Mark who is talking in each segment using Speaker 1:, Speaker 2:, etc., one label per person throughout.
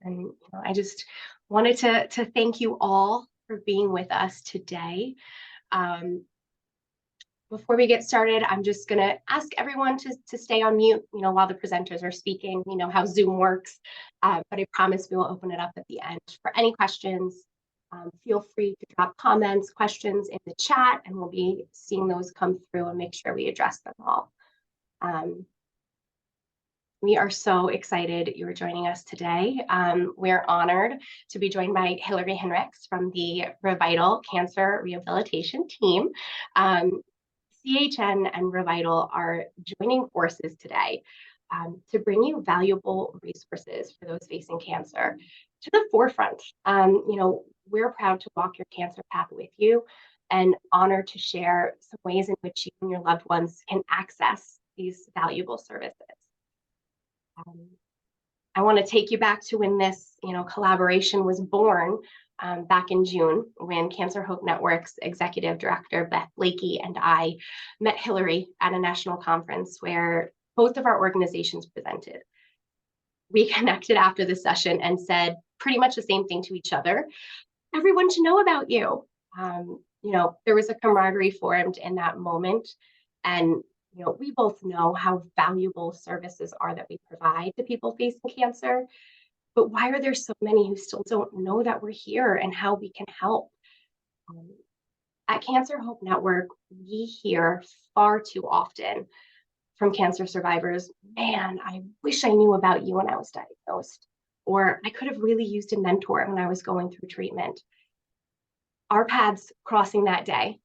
Speaker 1: And I just wanted to thank you all for being with us today. Um, Before we get started, I'm just going to ask everyone to stay on mute, while the presenters are speaking. You know how Zoom works, but I promise we will open it up at the end for any questions. Feel free to drop comments, questions in the chat, and we'll be seeing those come through and make sure we address them all. We are so excited you are joining us today. We're honored to be joined by Hillary Hinrichs from the Revital Cancer Rehabilitation Team. CHN and Revital are joining forces today to bring you valuable resources for those facing cancer to the forefront. We're proud to walk your cancer path with you and honored to share some ways in which you and your loved ones can access these valuable services. I want to take you back to when this, collaboration was born back in June, when Cancer Hope Network's Executive Director, Beth Blakey, and I met Hillary at a national conference where both of our organizations presented. We connected after the session and said pretty much the same thing to each other. Everyone should know about you. There was a camaraderie formed in that moment. And we both know how valuable services are that we provide to people facing cancer, but why are there so many who still don't know that we're here and how we can help? At Cancer Hope Network, we hear far too often from cancer survivors, man, I wish I knew about you when I was diagnosed, or I could have really used a mentor when I was going through treatment. Our paths crossing that day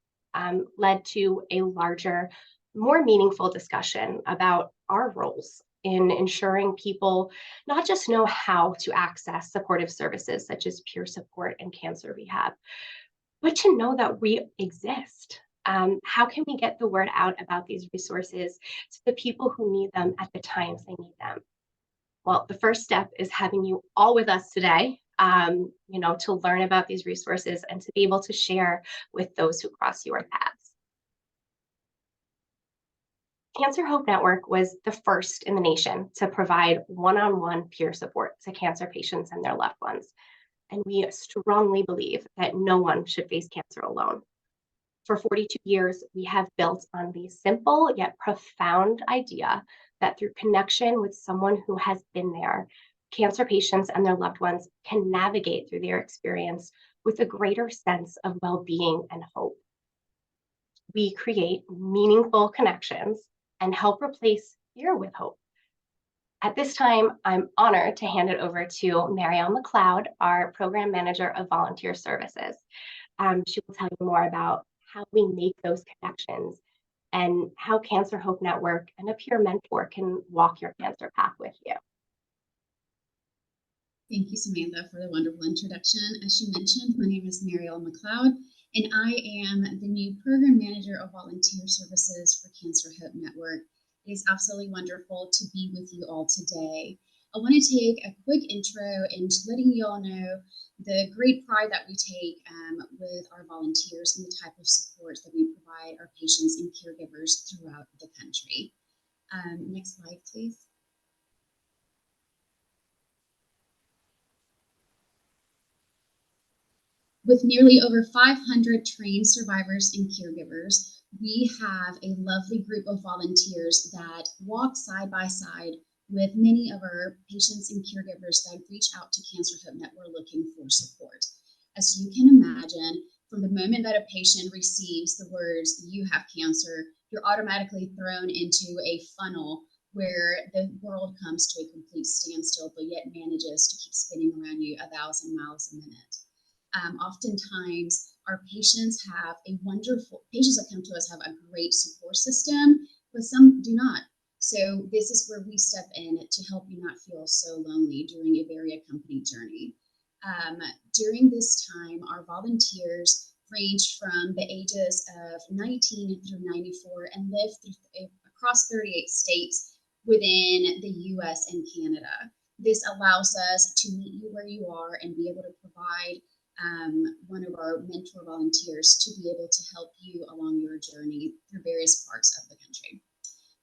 Speaker 1: led to a larger, more meaningful discussion about our roles in ensuring people not just know how to access supportive services such as peer support and cancer rehab, but to know that we exist. How can we get the word out about these resources to the people who need them at the times they need them? Well, the first step is having you all with us today, to learn about these resources and to be able to share with those who cross your paths. Cancer Hope Network was the first in the nation to provide one-on-one peer support to cancer patients and their loved ones. And we strongly believe that no one should face cancer alone. For 42 years, we have built on the simple yet profound idea that through connection with someone who has been there, cancer patients and their loved ones can navigate through their experience with a greater sense of well-being and hope. We create meaningful connections and help replace fear with hope. At this time, I'm honored to hand it over to Marielle McLeod, our Program Manager of Volunteer Services. She will tell you more about how we make those connections and how Cancer Hope Network and a peer mentor can walk your cancer path with you.
Speaker 2: Thank you, Samantha, for the wonderful introduction. As she mentioned, my name is Marielle McLeod, and I am the new Program Manager of Volunteer Services for Cancer Hope Network. It is absolutely wonderful to be with you all today. I want to take a quick intro into letting you all know the great pride that we take with our volunteers and the type of support that we provide our patients and caregivers throughout the country. Next slide, please. With nearly over 500 trained survivors and caregivers, we have a lovely group of volunteers that walk side by side with many of our patients and caregivers that reach out to Cancer Hope Network looking for support. As you can imagine, from the moment that a patient receives the words, "you have cancer," you're automatically thrown into a funnel where the world comes to a complete standstill, but yet manages to keep spinning around you 1,000 miles a minute. Oftentimes, our patients that come to us have a great support system, but some do not. So this is where we step in to help you not feel so lonely during a very accompanied journey. During this time, our volunteers range from the ages of 19 through 94 and live across 38 states within the US and Canada. This allows us to meet you where you are and be able to provide one of our mentor volunteers to be able to help you along your journey through various parts of the country.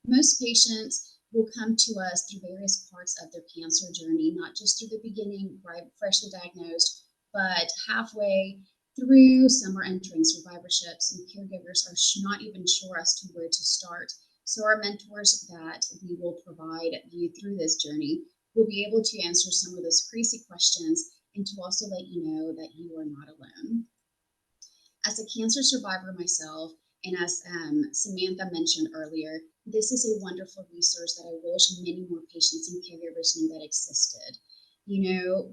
Speaker 2: Most patients will come to us through various parts of their cancer journey, not just through the beginning, right, freshly diagnosed, but halfway through. Some are entering survivorship. Some caregivers are not even sure as to where to start. So our mentors that we will provide you through this journey will be able to answer some of those crazy questions and to also let you know that you are not alone. As a cancer survivor myself, and as Samantha mentioned earlier, this is a wonderful resource that I wish many more patients and caregivers knew that existed. You know,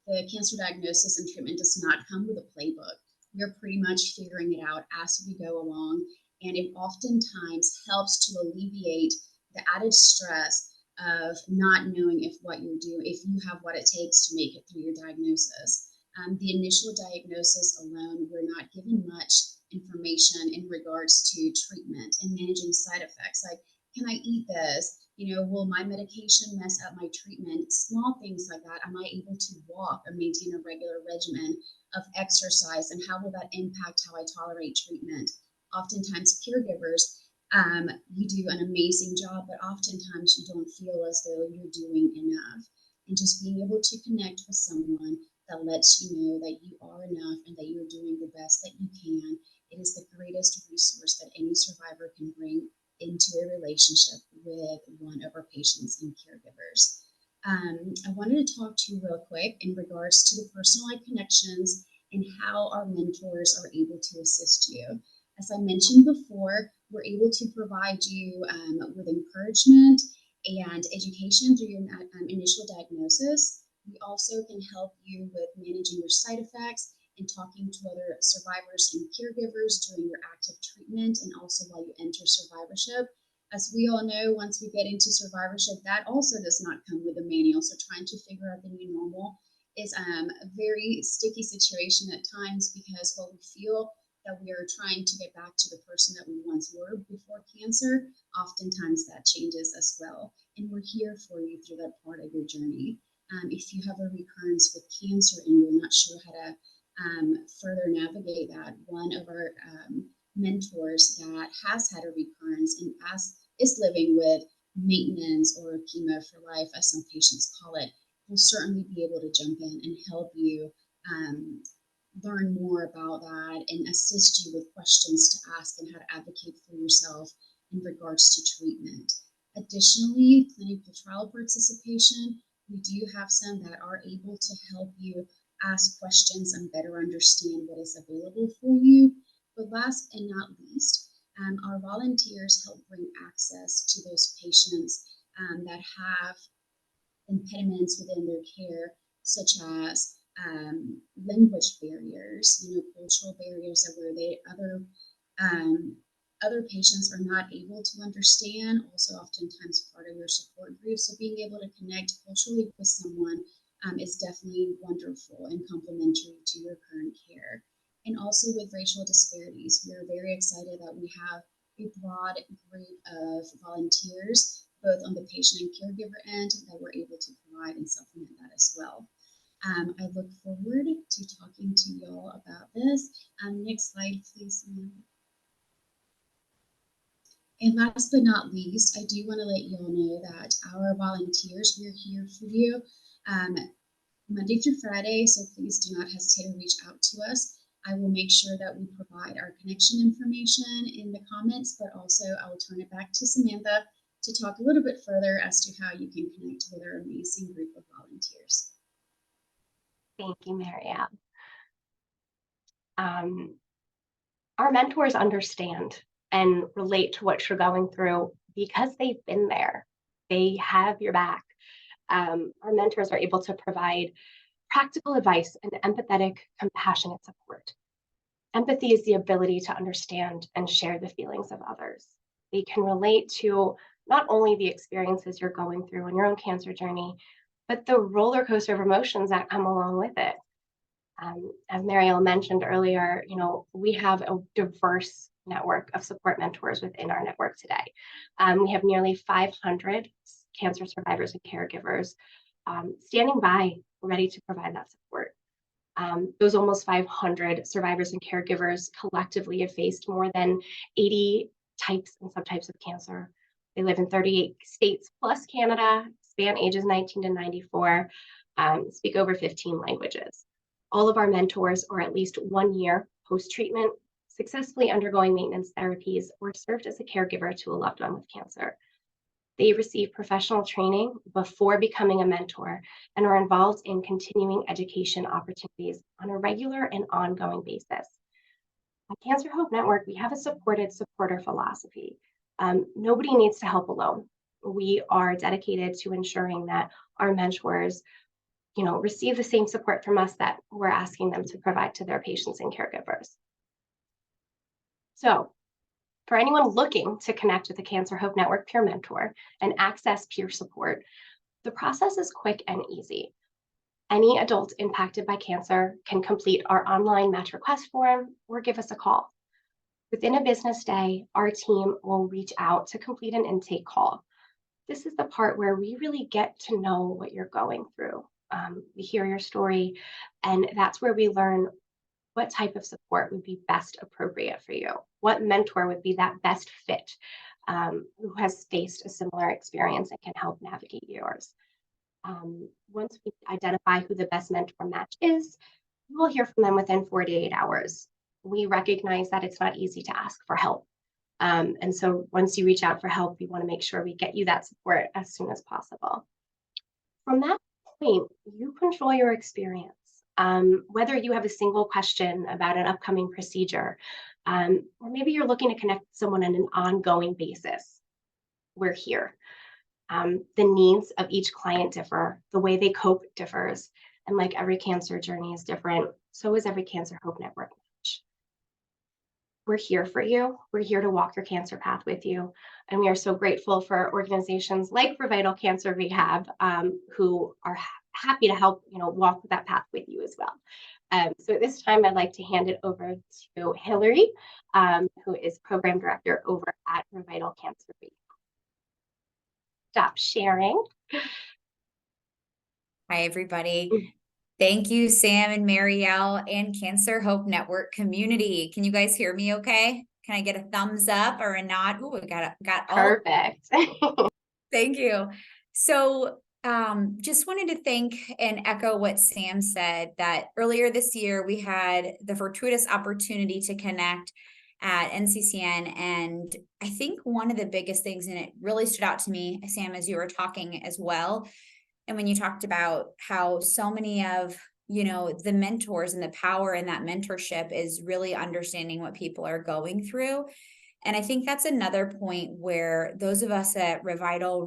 Speaker 2: the cancer diagnosis and treatment does not come with a playbook. We're pretty much figuring it out as we go along, and it oftentimes helps to alleviate the added stress of not knowing if what you're doing, if you have what it takes to make it through your diagnosis. The initial diagnosis alone, we're not given much information in regards to treatment and managing side effects. Like, can I eat this? You know, will my medication mess up my treatment? Small things like that. Am I able to walk or maintain a regular regimen of exercise? And how will that impact how I tolerate treatment? Oftentimes, caregivers, you do an amazing job, but oftentimes you don't feel as though you're doing enough. And just being able to connect with someone that lets you know that you are enough and that you're doing the best that you can. It is the greatest resource that any survivor can bring into a relationship with one of our patients and caregivers. I wanted to talk to you real quick in regards to the personalized connections and how our mentors are able to assist you. As I mentioned before, we're able to provide you with encouragement and education through your initial diagnosis. We also can help you with managing your side effects and talking to other survivors and caregivers during your active treatment and also while you enter survivorship. As we all know, once we get into survivorship, that also does not come with a manual. So trying to figure out the new normal is a very sticky situation at times, because while we feel that we are trying to get back to the person that we once were before cancer, oftentimes that changes as well. And we're here for you through that part of your journey. If you have a recurrence with cancer and you're not sure how to further navigate that, one of our mentors that has had a recurrence and is living with maintenance or chemo for life, as some patients call it, will certainly be able to jump in and help you learn more about that and assist you with questions to ask and how to advocate for yourself in regards to treatment. Additionally, clinical trial participation, we do have some that are able to help you ask questions and better understand what is available for you. But last and not least, our volunteers help bring access to those patients that have impediments within their care, such as language barriers, cultural barriers that where other patients are not able to understand, also oftentimes part of your support group. So being able to connect culturally with someone is definitely wonderful and complementary to your current care. And also with racial disparities, we are very excited that we have a broad group of volunteers, both on the patient and caregiver end, that we're able to provide and supplement that as well. I look forward to talking to y'all about this. Next slide, please, Samantha. And last but not least, I do want to let you all know that our volunteers, we're here for you Monday through Friday, so please do not hesitate to reach out to us. I will make sure that we provide our connection information in the comments, but also I will turn it back to Samantha to talk a little bit further as to how you can connect with our amazing group of volunteers.
Speaker 1: Thank you, Marielle. Our mentors understand and relate to what you're going through because they've been there. They have your back. Our mentors are able to provide practical advice and empathetic, compassionate support. Empathy is the ability to understand and share the feelings of others. They can relate to not only the experiences you're going through in your own cancer journey, but the roller coaster of emotions that come along with it. As Marielle mentioned earlier, we have a diverse network of support mentors within our network today. We have nearly 500 cancer survivors and caregivers standing by, ready to provide that support. Those almost 500 survivors and caregivers collectively have faced more than 80 types and subtypes of cancer, They live in 38 states plus Canada, span ages 19 to 94, speak over 15 languages. All of our mentors are at least 1 year post-treatment, successfully undergoing maintenance therapies, or served as a caregiver to a loved one with cancer. They receive professional training before becoming a mentor and are involved in continuing education opportunities on a regular and ongoing basis. At Cancer Hope Network, we have a supported supporter philosophy. Nobody needs to help alone. We are dedicated to ensuring that our mentors, receive the same support from us that we're asking them to provide to their patients and caregivers. So, for anyone looking to connect with the Cancer Hope Network peer mentor and access peer support, the process is quick and easy. Any adult impacted by cancer can complete our online match request form or give us a call. Within a business day, our team will reach out to complete an intake call. This is the part where we really get to know what you're going through. We hear your story, and that's where we learn what type of support would be best appropriate for you, what mentor would be that best fit, who has faced a similar experience and can help navigate yours. Once we identify who the best mentor match is, you will hear from them within 48 hours. We recognize that it's not easy to ask for help. And so once you reach out for help, we want to make sure we get you that support as soon as possible. From that point, you control your experience. Whether you have a single question about an upcoming procedure, or maybe you're looking to connect with someone on an ongoing basis, we're here. The needs of each client differ, the way they cope differs, and like every cancer journey is different, so is every Cancer Hope Network match. We're here for you. We're here to walk your cancer path with you. And we are so grateful for organizations like Revital Cancer Rehab, who are happy to help, walk that path with you as well. So at this time, I'd like to hand it over to Hillary, who is Program Director over at Revital Cancer Rehab. Stop sharing.
Speaker 3: Hi, everybody. Thank you, Sam and Marielle and Cancer Hope Network community. Can you guys hear me okay? Can I get a thumbs up or a nod? Oh, we got all.
Speaker 1: Perfect.
Speaker 3: Thank you. So just wanted to thank and echo what Sam said, that earlier this year, we had the fortuitous opportunity to connect at NCCN. And I think one of the biggest things, and it really stood out to me, Sam, as you were talking as well, and when you talked about how so many of, the mentors and the power in that mentorship is really understanding what people are going through. And I think that's another point where those of us at Revital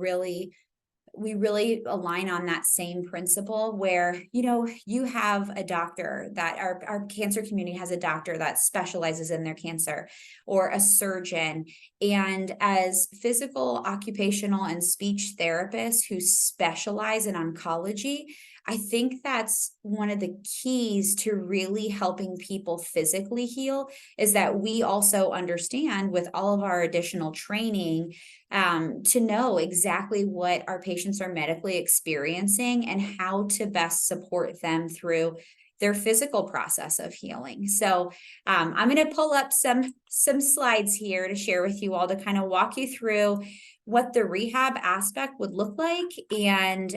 Speaker 3: we really align on that same principle where, you have a doctor that our cancer community has a doctor that specializes in their cancer, or a surgeon. And as physical, occupational, and speech therapists who specialize in oncology, I think that's one of the keys to really helping people physically heal, is that we also understand, with all of our additional training, to know exactly what our patients are medically experiencing and how to best support them through their physical process of healing. So I'm going to pull up some slides here to share with you all to kind of walk you through what the rehab aspect would look like, and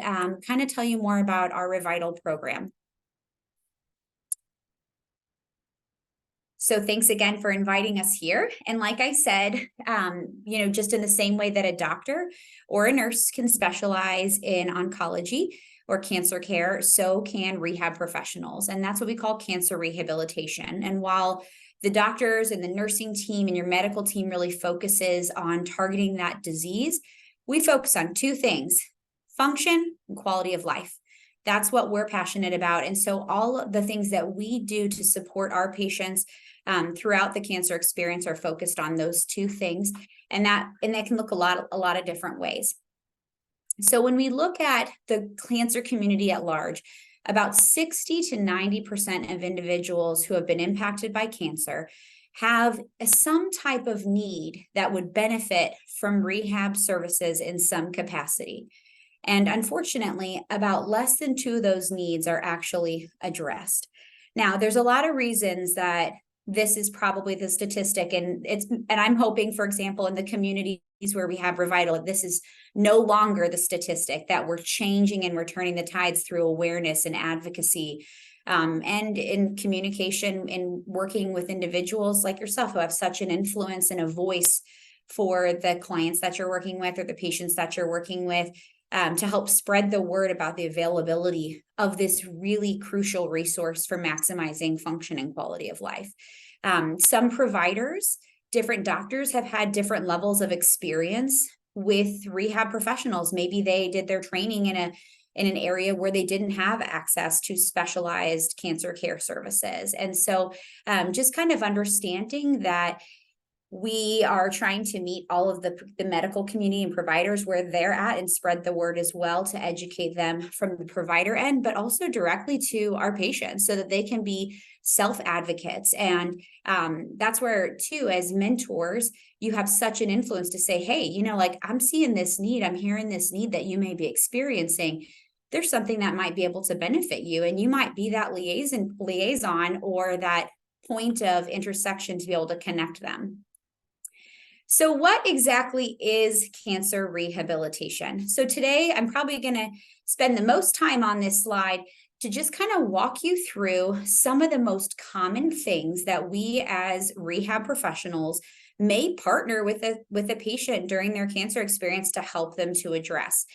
Speaker 3: kind of tell you more about our Revital program. So thanks again for inviting us here. And like I said, just in the same way that a doctor or a nurse can specialize in oncology or cancer care, so can rehab professionals. And that's what we call cancer rehabilitation. And while the doctors and the nursing team and your medical team really focuses on targeting that disease, we focus on two things: function and quality of life. That's what we're passionate about. And so all of the things that we do to support our patients throughout the cancer experience are focused on those two things. And that can look a lot of different ways. So when we look at the cancer community at large, about 60 to 90% of individuals who have been impacted by cancer have some type of need that would benefit from rehab services in some capacity. And unfortunately, about less than 2 of those needs are actually addressed. Now, there's a lot of reasons that this is probably the statistic. And I'm hoping, for example, in the communities where we have Revital, this is no longer the statistic, that we're changing and we're turning the tides through awareness and advocacy, and in communication and working with individuals like yourself who have such an influence and a voice for the clients that you're working with or the patients that you're working with, to help spread the word about the availability of this really crucial resource for maximizing function and quality of life. Some providers, different doctors have had different levels of experience with rehab professionals. Maybe they did their training in an area where they didn't have access to specialized cancer care services. And so just kind of understanding that we are trying to meet all of the medical community and providers where they're at and spread the word as well to educate them from the provider end, but also directly to our patients so that they can be self-advocates. And that's where too, as mentors, you have such an influence to say, hey, you know, like I'm seeing this need, I'm hearing this need that you may be experiencing. There's something that might be able to benefit you. And you might be that liaison or that point of intersection to be able to connect them. So what exactly is cancer rehabilitation? So today I'm probably going to spend the most time on this slide to just kind of walk you through some of the most common things that we as rehab professionals may partner with a patient during their cancer experience to help them to address.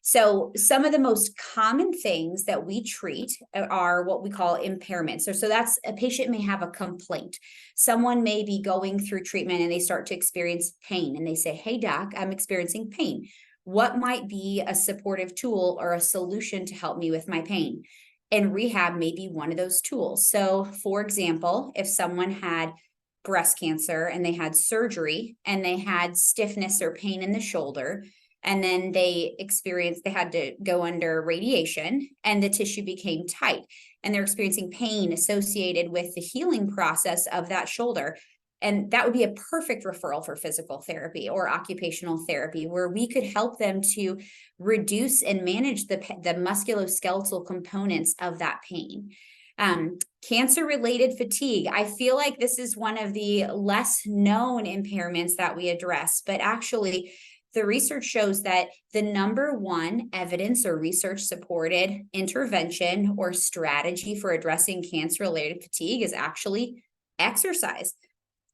Speaker 3: So some of the most common things that we treat are what we call impairments. So that's a patient may have a complaint. Someone may be going through treatment and they start to experience pain and they say, hey, doc, I'm experiencing pain. What might be a supportive tool or a solution to help me with my pain? And rehab may be one of those tools. So for example, if someone had breast cancer and they had surgery and they had stiffness or pain in the shoulder, and then they had to go under radiation and the tissue became tight and they're experiencing pain associated with the healing process of that shoulder. And that would be a perfect referral for physical therapy or occupational therapy, where we could help them to reduce and manage the musculoskeletal components of that pain. Cancer-related fatigue. I feel like this is one of the less known impairments that we address, but actually the research shows that the number one evidence or research supported intervention or strategy for addressing cancer-related fatigue is actually exercise.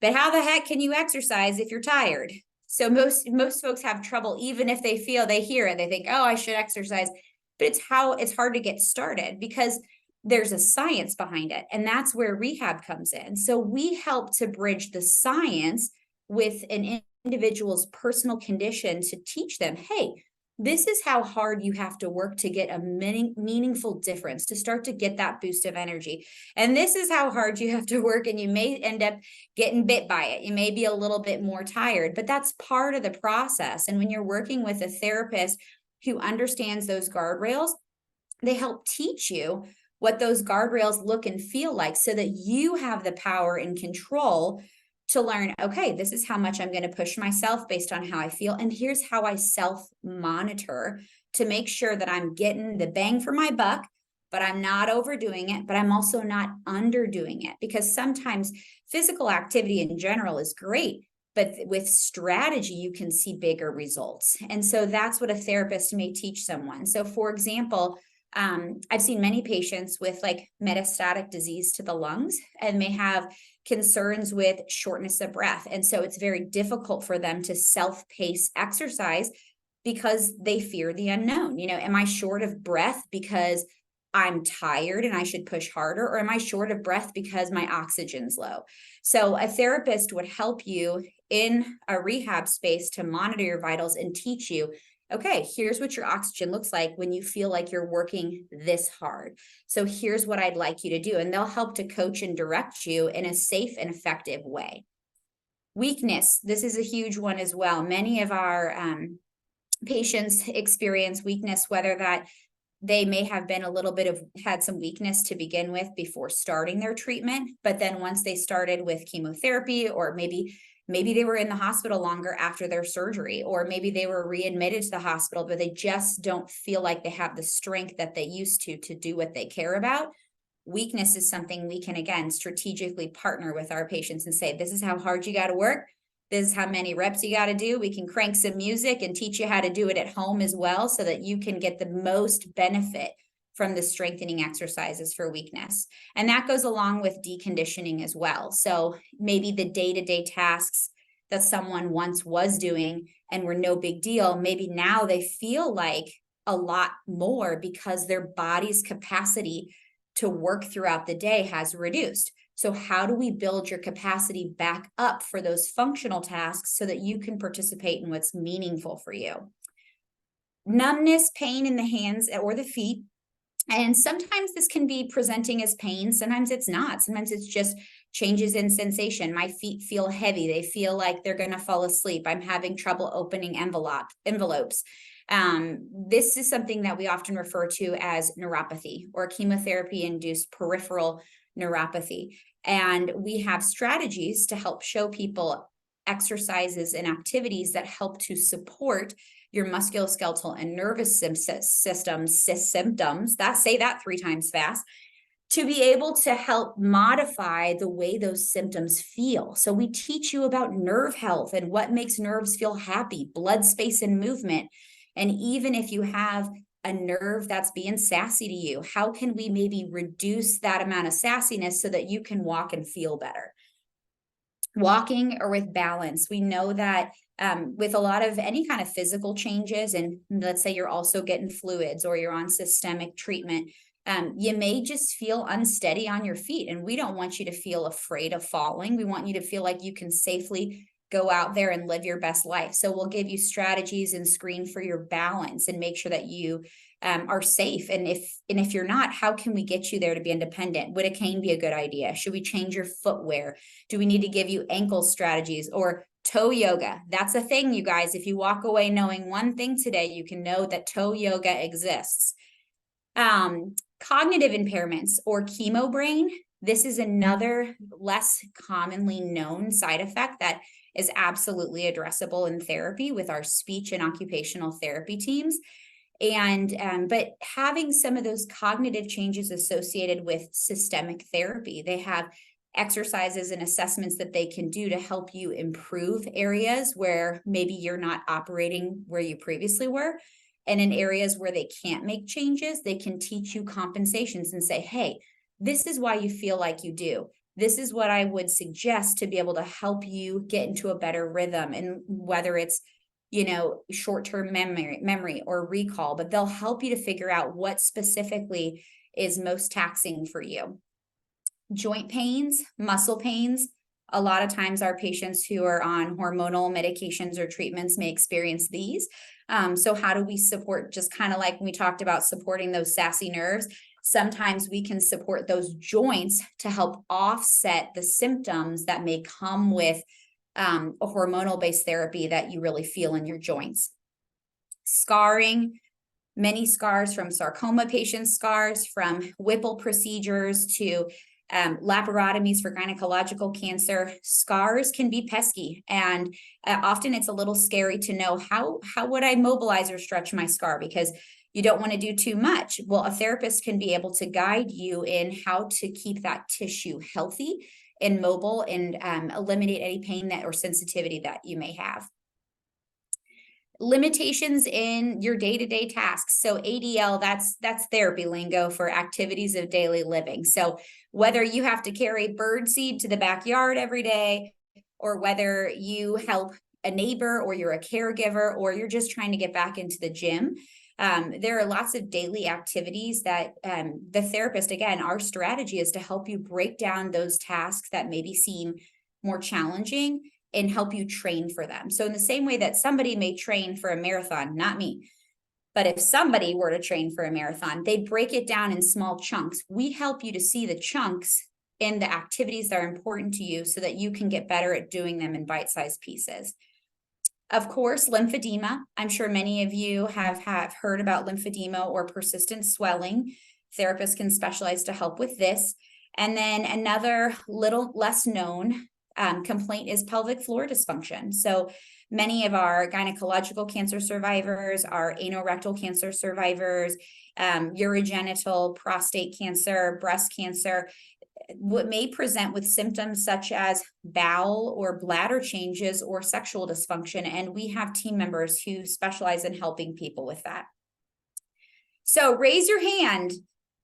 Speaker 3: But how the heck can you exercise if you're tired? So most folks have trouble, even if they hear it, they think, oh, I should exercise. But it's hard to get started because there's a science behind it. And that's where rehab comes in. So we help to bridge the science with an individual's personal condition to teach them, hey, this is how hard you have to work to get a meaningful difference, to start to get that boost of energy. And this is how hard you have to work, and you may end up getting bit by it. You may be a little bit more tired, but that's part of the process. And when you're working with a therapist who understands those guardrails, they help teach you what those guardrails look and feel like so that you have the power and control to learn, okay, this is how much I'm going to push myself based on how I feel. And here's how I self-monitor to make sure that I'm getting the bang for my buck, but I'm not overdoing it, but I'm also not underdoing it. Because sometimes physical activity in general is great, but with strategy, you can see bigger results. And so that's what a therapist may teach someone. So for example, I've seen many patients with like metastatic disease to the lungs and may have concerns with shortness of breath. And so it's very difficult for them to self-pace exercise because they fear the unknown. You know, am I short of breath because I'm tired and I should push harder? Or am I short of breath because my oxygen's low? So a therapist would help you in a rehab space to monitor your vitals and teach you, okay, here's what your oxygen looks like when you feel like you're working this hard. So here's what I'd like you to do. And they'll help to coach and direct you in a safe and effective way. Weakness. This is a huge one as well. Many of our patients experience weakness, whether that they may have been had some weakness to begin with before starting their treatment. But then once they started with chemotherapy, or maybe they were in the hospital longer after their surgery, or maybe they were readmitted to the hospital, but they just don't feel like they have the strength that they used to do what they care about. weakness is something we can, again, strategically partner with our patients and say, this is how hard you got to work. This is how many reps you got to do. We can crank some music and teach you how to do it at home as well, so that you can get the most benefit from the strengthening exercises for weakness. And that goes along with deconditioning as well. So maybe the day-to-day tasks that someone once was doing and were no big deal, maybe now they feel like a lot more because their body's capacity to work throughout the day has reduced. So how do we build your capacity back up for those functional tasks so that you can participate in what's meaningful for you? Numbness, pain in the hands or the feet. And sometimes this can be presenting as pain. Sometimes it's not. Sometimes it's just changes in sensation. My feet feel heavy. They feel like they're going to fall asleep. I'm having trouble opening envelopes. This is something that we often refer to as neuropathy or chemotherapy-induced peripheral neuropathy. And we have strategies to help show people exercises and activities that help to support your musculoskeletal and nervous systems, say that 3 times fast, to be able to help modify the way those symptoms feel. So we teach you about nerve health and what makes nerves feel happy, blood space and movement. And even if you have a nerve that's being sassy to you, how can we maybe reduce that amount of sassiness so that you can walk and feel better? Walking or with balance. We know that with a lot of any kind of physical changes, and let's say you're also getting fluids or you're on systemic treatment, you may just feel unsteady on your feet. And we don't want you to feel afraid of falling. We want you to feel like you can safely go out there and live your best life. So we'll give you strategies and screen for your balance and make sure that you are safe. And if you're not, how can we get you there to be independent? Would a cane be a good idea? Should we change your footwear? Do we need to give you ankle strategies or toe yoga? That's a thing, you guys. If you walk away knowing one thing today, you can know that toe yoga exists. Cognitive impairments or chemo brain. This is another less commonly known side effect that is absolutely addressable in therapy with our speech and occupational therapy teams. And but having some of those cognitive changes associated with systemic therapy, they have exercises and assessments that they can do to help you improve areas where maybe you're not operating where you previously were. And in areas where they can't make changes, they can teach you compensations and say, hey, this is why you feel like you do. This is what I would suggest to be able to help you get into a better rhythm. And whether it's, short-term memory or recall, but they'll help you to figure out what specifically is most taxing for you. Joint pains, muscle pains. A lot of times our patients who are on hormonal medications or treatments may experience these. So how do we support, just kind of like we talked about supporting those sassy nerves? Sometimes we can support those joints to help offset the symptoms that may come with a hormonal-based therapy that you really feel in your joints. Scarring, many scars from sarcoma patients, scars from Whipple procedures to laparotomies for gynecological cancer. Scars can be pesky, and often it's a little scary to know how would I mobilize or stretch my scar, because you don't want to do too much. Well, a therapist can be able to guide you in how to keep that tissue healthy and mobile and eliminate any pain or sensitivity that you may have. Limitations in your day-to-day tasks. So ADL, that's therapy lingo for activities of daily living. So whether you have to carry birdseed to the backyard every day, or whether you help a neighbor, or you're a caregiver, or you're just trying to get back into the gym, there are lots of daily activities that the therapist, again, our strategy is to help you break down those tasks that maybe seem more challenging and help you train for them. So in the same way that somebody may train for a marathon, not me, but if somebody were to train for a marathon, they break it down in small chunks. We help you to see the chunks in the activities that are important to you so that you can get better at doing them in bite-sized pieces. Of course, lymphedema. I'm sure many of you have heard about lymphedema or persistent swelling. Therapists can specialize to help with this. And then another little less known complaint is pelvic floor dysfunction. So many of our gynecological cancer survivors, our anorectal cancer survivors, urogenital, prostate cancer, breast cancer, what may present with symptoms such as bowel or bladder changes or sexual dysfunction. And we have team members who specialize in helping people with that. So raise your hand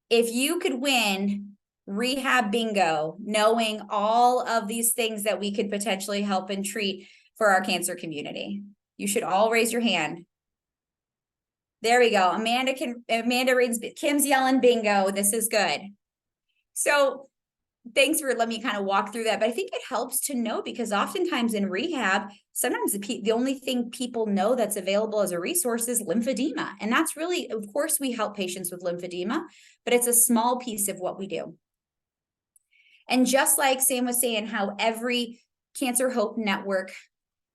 Speaker 3: if you could win Rehab Bingo, knowing all of these things that we could potentially help and treat for our cancer community. You should all raise your hand. There we go. Amanda reads, Kim's yelling bingo. This is good. So thanks for letting me kind of walk through that. But I think it helps to know, because oftentimes in rehab, sometimes the only thing people know that's available as a resource is lymphedema. And that's really, of course, we help patients with lymphedema, but it's a small piece of what we do. And just like Sam was saying, how every Cancer Hope Network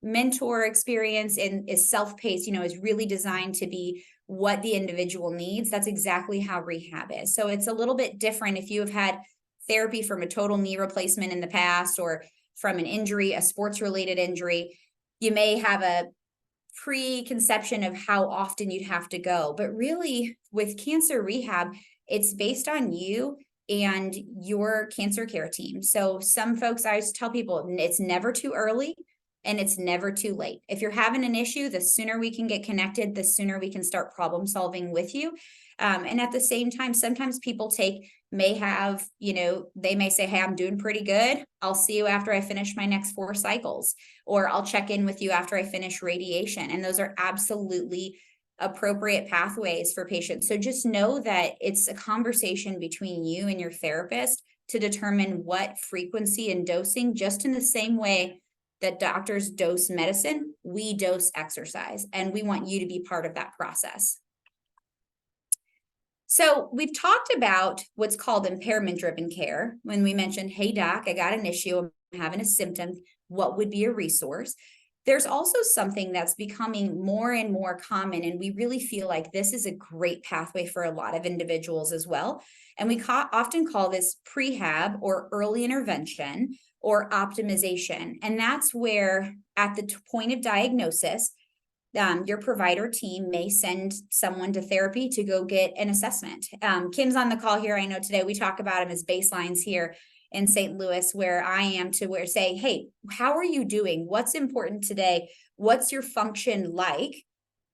Speaker 3: mentor experience and is self-paced, is really designed to be what the individual needs. That's exactly how rehab is. So it's a little bit different if you have had therapy from a total knee replacement in the past, or from an injury, a sports-related injury. You may have a preconception of how often you'd have to go. But really, with cancer rehab, it's based on you and your cancer care team. So some folks, I always tell people, it's never too early and it's never too late. If you're having an issue, the sooner we can get connected, the sooner we can start problem solving with you. And at the same time, sometimes people may have, they may say, hey, I'm doing pretty good. I'll see you after I finish my next 4 cycles, or I'll check in with you after I finish radiation. And those are absolutely appropriate pathways for patients. So just know that it's a conversation between you and your therapist to determine what frequency and dosing, just in the same way that doctors dose medicine, we dose exercise, and we want you to be part of that process. So we've talked about what's called impairment-driven care. When we mentioned, hey, doc, I got an issue, I'm having a symptom, what would be a resource? There's also something that's becoming more and more common, and we really feel like this is a great pathway for a lot of individuals as well. And we often call this prehab, or early intervention, or optimization. And that's where at the point of diagnosis, your provider team may send someone to therapy to go get an assessment. Kim's on the call here. I know today we talk about him as baselines here in St. Louis, where I am, to say, hey, how are you doing? What's important today? What's your function like?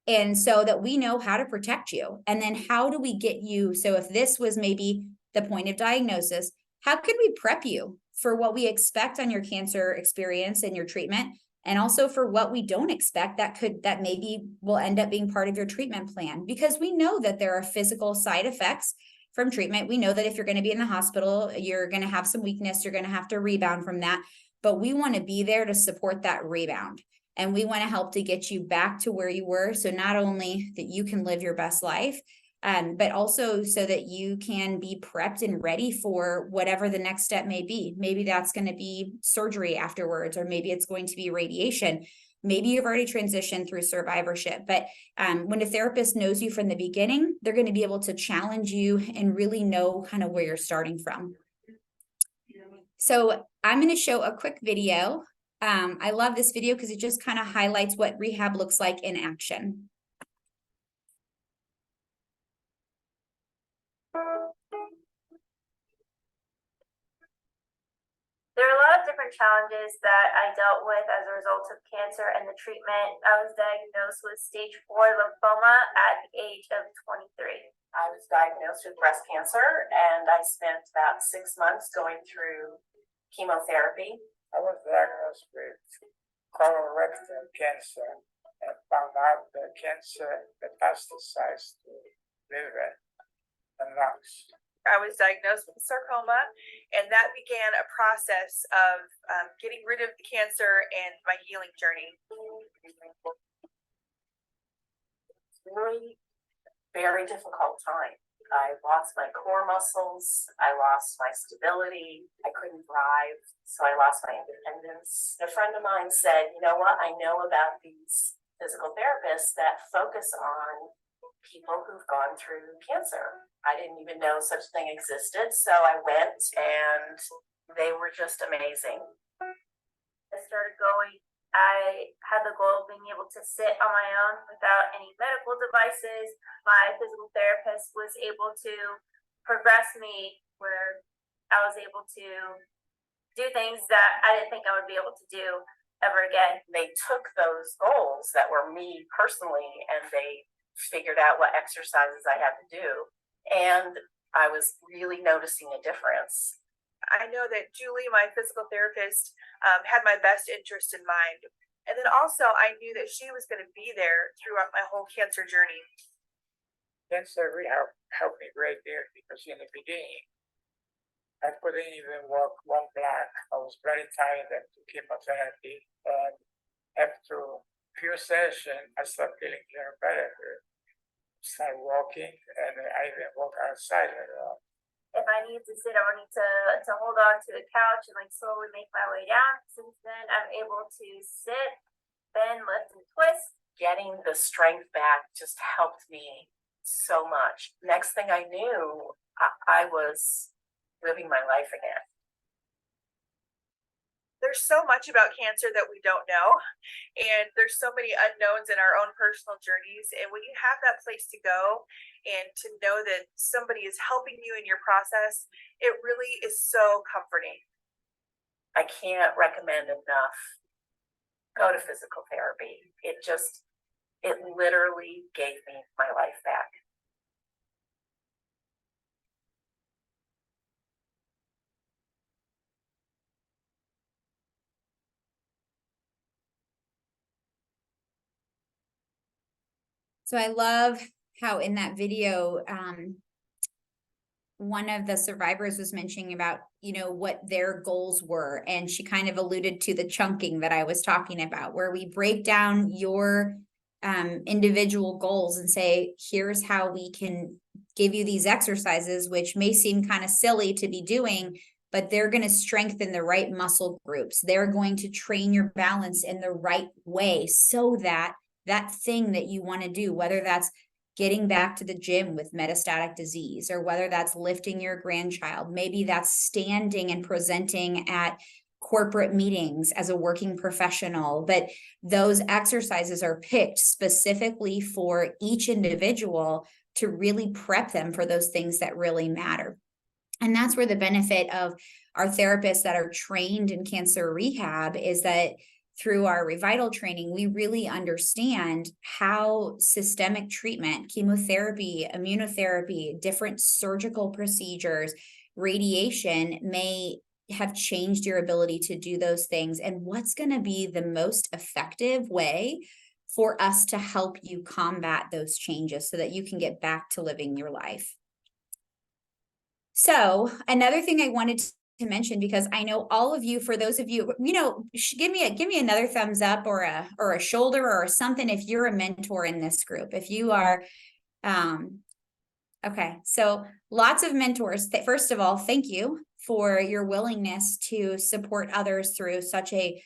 Speaker 3: And so that we know how to protect you. And then how do we get you? So if this was maybe the point of diagnosis, how could we prep you for what we expect on your cancer experience and your treatment? And also for what we don't expect that maybe will end up being part of your treatment plan. Because we know that there are physical side effects from treatment. We know that if you're going to be in the hospital, you're going to have some weakness, you're going to have to rebound from that. But we want to be there to support that rebound. And we want to help to get you back to where you were. So not only that you can live your best life, but also so that you can be prepped and ready for whatever the next step may be. Maybe that's going to be surgery afterwards, or maybe it's going to be radiation. Maybe you've already transitioned through survivorship. But when a therapist knows you from the beginning, they're going to be able to challenge you and really know kind of where you're starting from. So I'm going to show a quick video. I love this video because it just kind of highlights what rehab looks like in action.
Speaker 4: There are a lot of different challenges that I dealt with as a result of cancer and the treatment. I was diagnosed with stage 4 lymphoma at the age of 23.
Speaker 5: I was diagnosed with breast cancer, and I spent about 6 months going through chemotherapy.
Speaker 6: I was diagnosed with colorectal cancer and found out the cancer metastasized to liver and lungs.
Speaker 7: I was diagnosed with sarcoma, and that began a process of getting rid of the cancer and my healing journey.
Speaker 5: It's really a very difficult time. I lost my core muscles, I lost my stability, I couldn't drive, so I lost my independence. A friend of mine said, you know what, I know about these physical therapists that focus on people who've gone through cancer. I didn't even know such a thing existed, so I went, and they were just amazing.
Speaker 4: I started going I had the goal of being able to sit on my own without any medical devices. My physical therapist was able to progress me where I was able to do things that I didn't think I would be able to do ever again.
Speaker 5: They took those goals that were me personally and they figured out what exercises I had to do. And I was really noticing a difference.
Speaker 7: I know that Julie, my physical therapist, had my best interest in mind. And then also I knew that she was going to be there throughout my whole cancer journey.
Speaker 6: Cancer rehab helped me great there because in the beginning, I couldn't even walk 1 block. I was very tired after chemotherapy. And after few sessions, I started feeling better. Started walking, and I even walk outside a lot.
Speaker 4: If I need to sit, I would need to hold on to the couch and like slowly make my way down. Since then, I'm able to sit, bend, lift, and twist.
Speaker 5: Getting the strength back just helped me so much. Next thing I knew, I was living my life again.
Speaker 7: There's so much about cancer that we don't know, and there's so many unknowns in our own personal journeys. And when you have that place to go and to know that somebody is helping you in your process, it really is so comforting.
Speaker 5: I can't recommend enough. Go to physical therapy. It literally gave me my life back.
Speaker 3: So I love how in that video, one of the survivors was mentioning about, what their goals were. And she kind of alluded to the chunking that I was talking about, where we break down your individual goals and say, here's how we can give you these exercises, which may seem kind of silly to be doing, but they're going to strengthen the right muscle groups. They're going to train your balance in the right way so that that thing that you want to do, whether that's getting back to the gym with metastatic disease, or whether that's lifting your grandchild, maybe that's standing and presenting at corporate meetings as a working professional, but those exercises are picked specifically for each individual to really prep them for those things that really matter. And that's where the benefit of our therapists that are trained in cancer rehab is that through our Revital training, we really understand how systemic treatment, chemotherapy, immunotherapy, different surgical procedures, radiation may have changed your ability to do those things, and what's going to be the most effective way for us to help you combat those changes so that you can get back to living your life. So another thing I wanted to mention, because I know all of you, for those of you, give me another thumbs up or a shoulder or something if you're a mentor in this group. If you are, okay, so lots of mentors. First of all, thank you for your willingness to support others through such a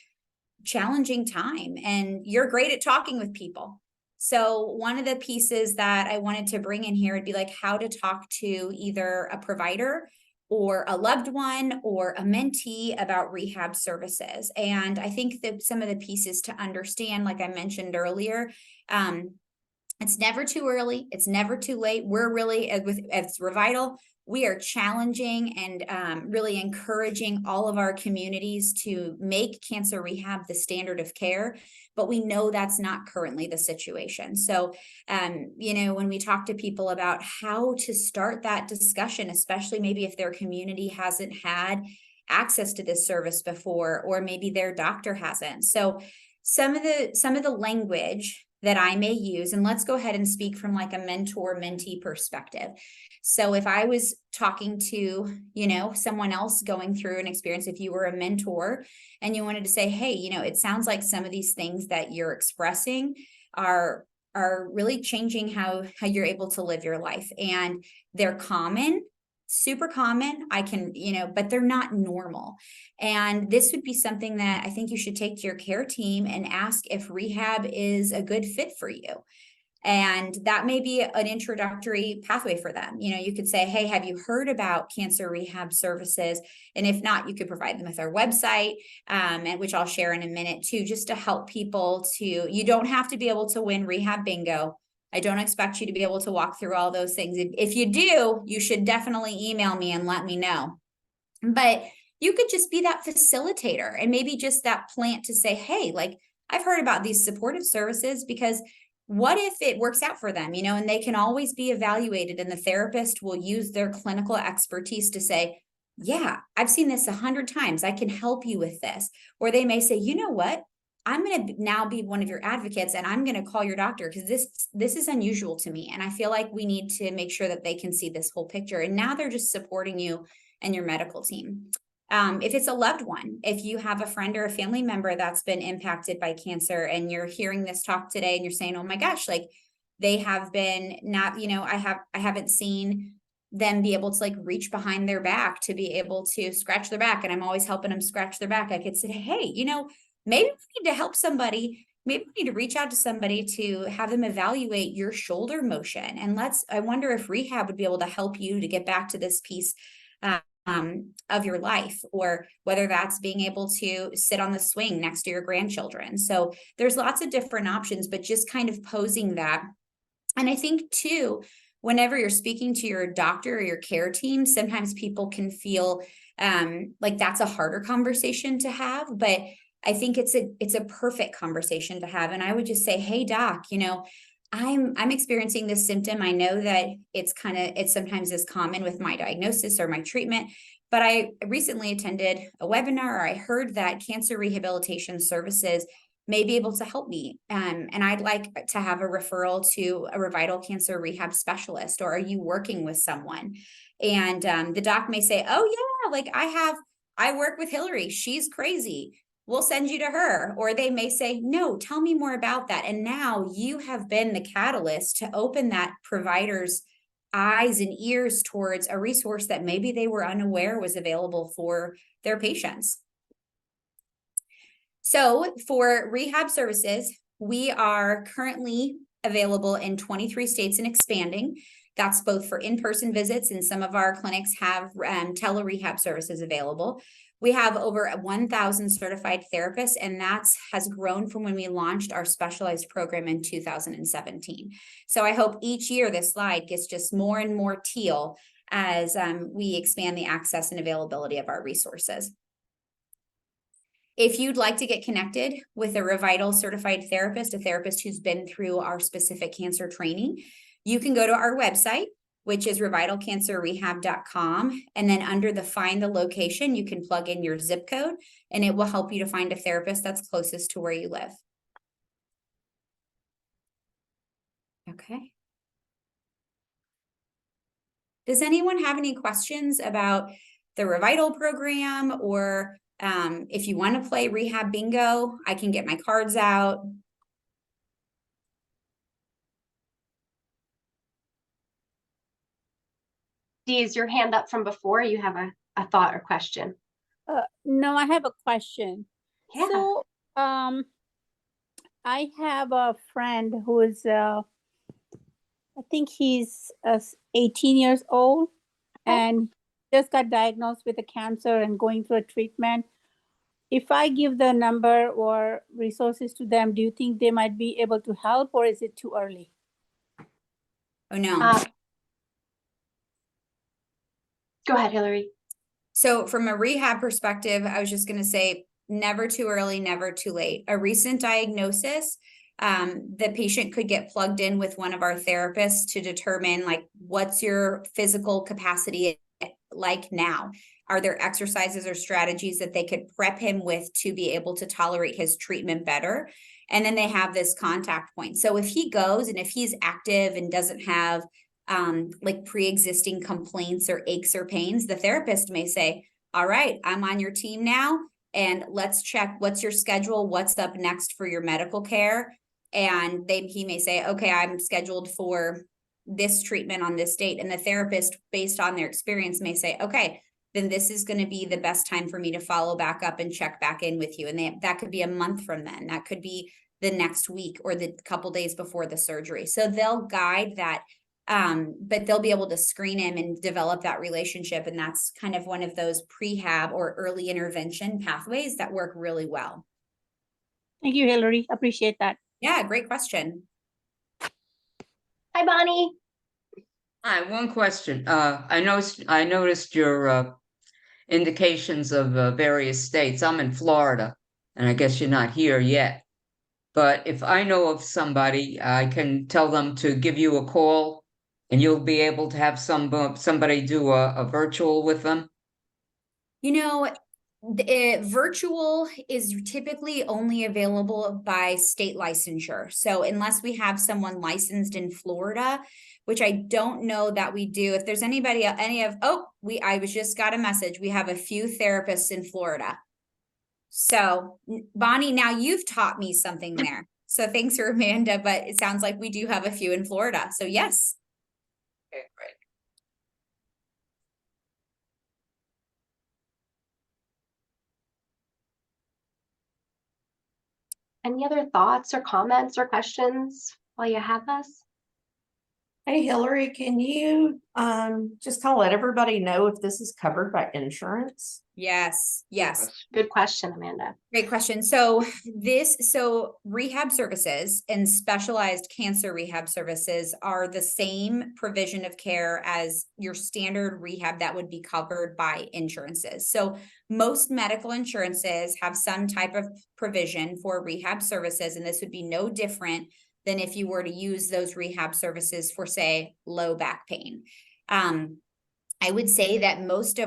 Speaker 3: challenging time, and you're great at talking with people. So one of the pieces that I wanted to bring in here would be like how to talk to either a provider or a loved one or a mentee about rehab services. And I think that some of the pieces to understand, like I mentioned earlier, it's never too early. It's never too late. We're really, as Revital, we are challenging and really encouraging all of our communities to make cancer rehab the standard of care, but we know that's not currently the situation. So, when we talk to people about how to start that discussion, especially maybe if their community hasn't had access to this service before, or maybe their doctor hasn't. So some of the language that I may use, and let's go ahead and speak from like a mentor-mentee perspective. So if I was talking to, someone else going through an experience, if you were a mentor and you wanted to say, hey, it sounds like some of these things that you're expressing are really changing how you're able to live your life. And they're common, super common. But they're not normal. And this would be something that I think you should take to your care team and ask if rehab is a good fit for you. And that may be an introductory pathway for them. You know, you could say, hey, have you heard about cancer rehab services? And if not, you could provide them with our website, and which I'll share in a minute too, just to help people to, you don't have to be able to win rehab bingo. I don't expect you to be able to walk through all those things. If you do, you should definitely email me and let me know. But you could just be that facilitator and maybe just that plant to say, hey, like, I've heard about these supportive services, because what if it works out for them, you know, and they can always be evaluated, and the therapist will use their clinical expertise to say, yeah, I've seen this 100 times. I can help you with this. Or they may say, you know what? I'm going to now be one of your advocates, and I'm going to call your doctor because this is unusual to me. And I feel like we need to make sure that they can see this whole picture. And now they're just supporting you and your medical team. If it's a loved one, if you have a friend or a family member that's been impacted by cancer, and you're hearing this talk today and you're saying, oh my gosh, like they have been not, you know, I haven't seen them be able to like reach behind their back to be able to scratch their back. And I'm always helping them scratch their back. I could say, hey, you know, maybe we need to help somebody. Maybe we need to reach out to somebody to have them evaluate your shoulder motion. And I wonder if rehab would be able to help you to get back to this piece of your life, or whether that's being able to sit on the swing next to your grandchildren. So there's lots of different options, but just kind of posing that. And I think too, whenever you're speaking to your doctor or your care team, sometimes people can feel like that's a harder conversation to have, but I think it's a perfect conversation to have. And I would just say, hey doc, you know, I'm experiencing this symptom. I know that it's sometimes is common with my diagnosis or my treatment, but I recently attended a webinar, or I heard that cancer rehabilitation services may be able to help me. And I'd like to have a referral to a Revital cancer rehab specialist, or are you working with someone? And the doc may say, oh yeah, like I work with Hillary. She's crazy. We'll send you to her. Or they may say, no, tell me more about that. And now you have been the catalyst to open that provider's eyes and ears towards a resource that maybe they were unaware was available for their patients. So for rehab services, we are currently available in 23 states and expanding. That's both for in-person visits, and some of our clinics have tele-rehab services available. We have over 1,000 certified therapists, and that has grown from when we launched our specialized program in 2017. So I hope each year this slide gets just more and more teal as we expand the access and availability of our resources. If you'd like to get connected with a Revital certified therapist, a therapist who's been through our specific cancer training, you can go to our website, which is revitalcancerrehab.com. And then under the find the location, you can plug in your zip code, and it will help you to find a therapist that's closest to where you live. Okay. Does anyone have any questions about the Revital program, or if you want to play rehab bingo, I can get my cards out.
Speaker 1: Dee, is your hand up from before? You have a thought or question?
Speaker 8: No, I have a question.
Speaker 1: Yeah.
Speaker 8: So, I have a friend who is, I think he's 18 years old, and just got diagnosed with a cancer and going through a treatment. If I give the number or resources to them, do you think they might be able to help, or is it too early?
Speaker 3: Oh, no.
Speaker 1: Go ahead, Hillary.
Speaker 3: So from a rehab perspective, I was just going to say, never too early, never too late. A recent diagnosis, the patient could get plugged in with one of our therapists to determine, like, what's your physical capacity like now? Are there exercises or strategies that they could prep him with to be able to tolerate his treatment better? And then they have this contact point. So if he goes and if he's active and doesn't have like pre-existing complaints or aches or pains, the therapist may say, all right, I'm on your team now, and let's check what's your schedule, what's up next for your medical care. And he may say, okay, I'm scheduled for this treatment on this date. And the therapist, based on their experience, may say, okay, then this is going to be the best time for me to follow back up and check back in with you. And that could be a month from then. That could be the next week or the couple days before the surgery. So they'll guide that, but they'll be able to screen him and develop that relationship. And that's kind of one of those prehab or early intervention pathways that work really well.
Speaker 8: Thank you, Hillary. Appreciate that.
Speaker 3: Yeah, great question.
Speaker 1: Hi, Bonnie.
Speaker 9: Hi, one question. I noticed your indications of various states. I'm in Florida, and I guess you're not here yet. But if I know of somebody, I can tell them to give you a call, and you'll be able to have somebody do a virtual with them.
Speaker 3: You know, virtual is typically only available by state licensure. So unless we have someone licensed in Florida, which I don't know that we do. If there's anybody, I just got a message. We have a few therapists in Florida. So Bonnie, now you've taught me something there. So thanks for Amanda, but it sounds like we do have a few in Florida. So yes.
Speaker 9: Okay, great.
Speaker 1: Any other thoughts or comments or questions while you have us?
Speaker 10: Hey, Hillary, can you just kind of let everybody know if this is covered by insurance?
Speaker 3: Yes.
Speaker 1: Good question, Amanda.
Speaker 3: Great question. So rehab services and specialized cancer rehab services are the same provision of care as your standard rehab that would be covered by insurances. So most medical insurances have some type of provision for rehab services, and this would be no different than if you were to use those rehab services for, say, low back pain. I would say that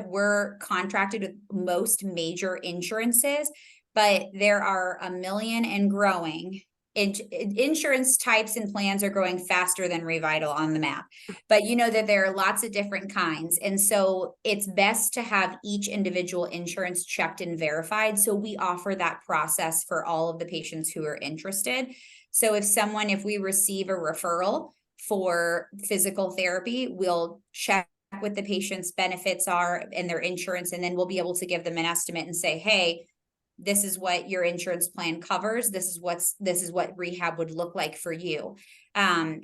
Speaker 3: we're contracted with most major insurances, but there are a million and growing. Insurance types and plans are growing faster than Revital on the map, but you know that there are lots of different kinds. And so it's best to have each individual insurance checked and verified. So we offer that process for all of the patients who are interested. So if we receive a referral for physical therapy, we'll check what the patient's benefits are and their insurance, and then we'll be able to give them an estimate and say, hey, this is what your insurance plan covers. This is what rehab would look like for you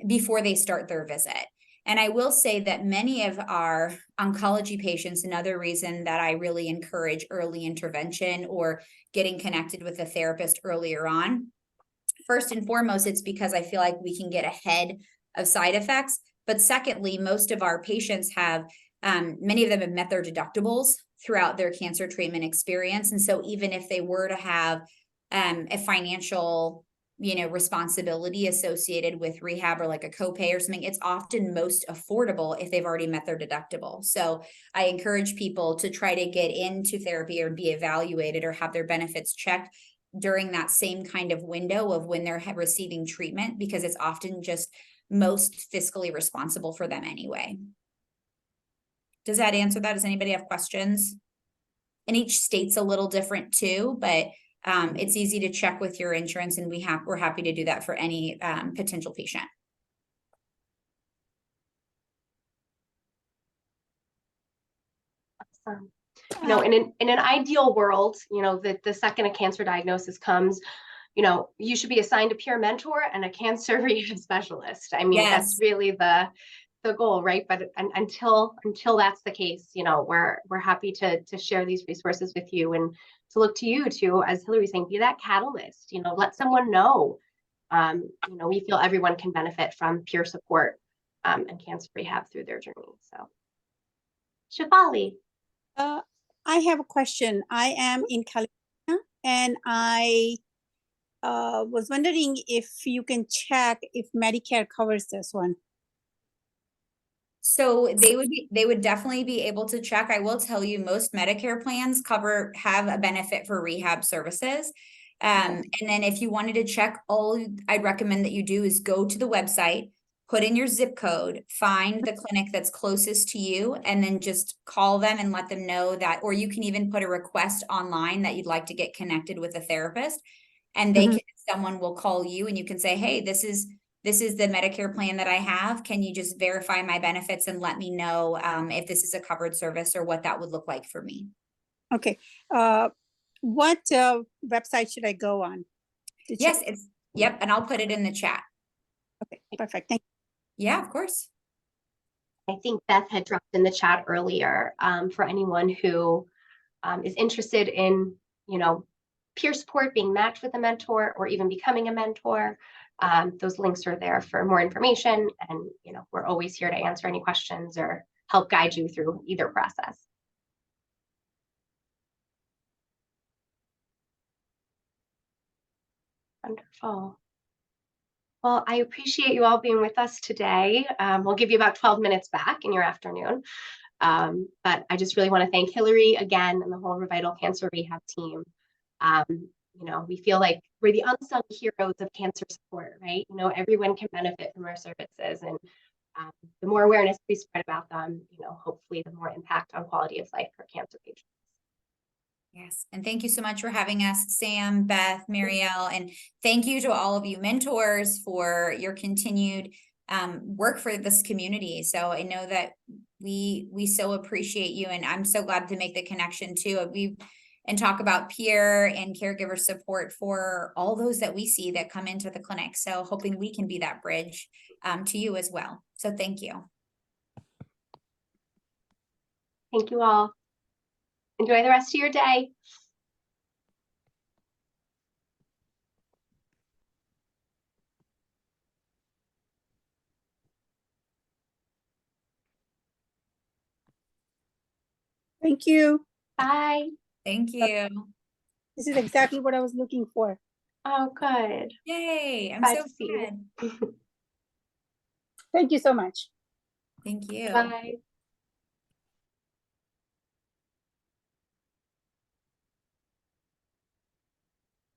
Speaker 3: before they start their visit. And I will say that many of our oncology patients, another reason that I really encourage early intervention or getting connected with a therapist earlier on, first and foremost, it's because I feel like we can get ahead of side effects. But secondly, most of our patients have, many of them have met their deductibles throughout their cancer treatment experience. And so even if they were to have a financial, responsibility associated with rehab or like a copay or something, it's often most affordable if they've already met their deductible. So I encourage people to try to get into therapy or be evaluated or have their benefits checked during that same kind of window of when they're receiving treatment, because it's often just most fiscally responsible for them anyway. Does that answer that? Does anybody have questions? And each state's a little different too, but it's easy to check with your insurance, and we're happy to do that for any potential patient.
Speaker 1: Awesome. In an ideal world, the second a cancer diagnosis comes, you should be assigned a peer mentor and a cancer rehab specialist. I mean,
Speaker 3: Yes.
Speaker 1: That's really the goal, right? But until that's the case, we're happy to share these resources with you and to look to you to, as Hillary was saying, be that catalyst. Let someone know. We feel everyone can benefit from peer support and cancer rehab through their journey. So, Shefali.
Speaker 8: I have a question. I am in California, and I was wondering if you can check if Medicare covers this one.
Speaker 3: So they would definitely be able to check. I will tell you, most Medicare plans have a benefit for rehab services. And then if you wanted to check, all I'd recommend that you do is go to the website, put in your zip code, find the clinic that's closest to you, and then just call them and let them know that, or you can even put a request online that you'd like to get connected with a therapist, and someone will call you and you can say, hey, this is the Medicare plan that I have. Can you just verify my benefits and let me know if this is a covered service or what that would look like for me?
Speaker 8: Okay. What website should I go on?
Speaker 3: Yes, Yep, and I'll put it in the chat.
Speaker 8: Okay, perfect. Thank
Speaker 3: Yeah, of course.
Speaker 1: I think Beth had dropped in the chat earlier, for anyone who is interested in, peer support, being matched with a mentor, or even becoming a mentor. Those links are there for more information, and we're always here to answer any questions or help guide you through either process. Wonderful. Well, I appreciate you all being with us today. We'll give you about 12 minutes back in your afternoon. But I just really want to thank Hillary again and the whole Revital Cancer Rehab team. We feel like we're the unsung heroes of cancer support, right? Everyone can benefit from our services, and the more awareness we spread about them, hopefully the more impact on quality of life for cancer patients.
Speaker 3: Yes, and thank you so much for having us, Sam, Beth, Marielle, and thank you to all of you mentors for your continued work for this community. So I know that we so appreciate you, and I'm so glad to make the connection too. And talk about peer and caregiver support for all those that we see that come into the clinic. So hoping we can be that bridge to you as well. So thank you.
Speaker 1: Thank you all. Enjoy the rest of your day.
Speaker 8: Thank you.
Speaker 1: Bye.
Speaker 3: Thank you.
Speaker 8: This is exactly what I was looking for.
Speaker 1: Oh, good.
Speaker 3: Yay. I'm
Speaker 1: Glad
Speaker 3: so
Speaker 1: to see you.
Speaker 3: glad.
Speaker 8: Thank you so much.
Speaker 3: Thank you.
Speaker 1: Bye.